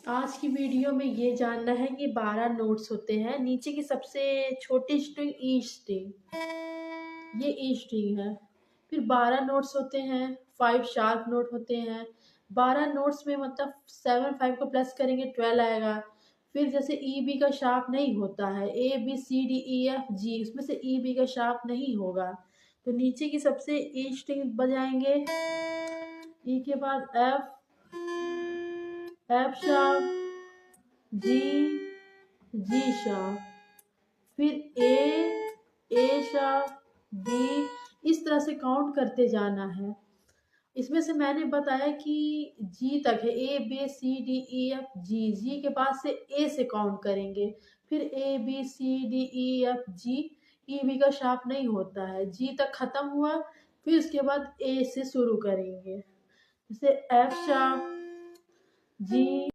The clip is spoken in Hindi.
आज की वीडियो में ये जानना है कि 12 नोट्स होते हैं। नीचे की सबसे छोटी स्ट्रिंग ई स्ट्रिंग, ये ई स्ट्रिंग है। फिर 12 नोट्स होते हैं, 5 शार्प नोट होते हैं। 12 नोट्स में मतलब 7 5 को प्लस करेंगे 12 आएगा। फिर जैसे ई बी का शार्प नहीं होता है, A B C D E F G, उसमें से ई बी का शार्प नहीं होगा। तो नीचे की सबसे ई स्ट्रिंग बजाएंगे, ई के बाद एफ, एफ शार्प, जी, जी शार्प, फिर ए शार्प, बी, इस तरह से काउंट करते जाना है। इसमें से मैंने बताया कि जी तक है, A B C D E F G, G के बाद से ए से काउंट करेंगे। फिर A B C D E F G, E B का शार्प नहीं होता है, जी तक खत्म हुआ। फिर उसके बाद ए से शुरू करेंगे, जैसे एफ शार्प, जी,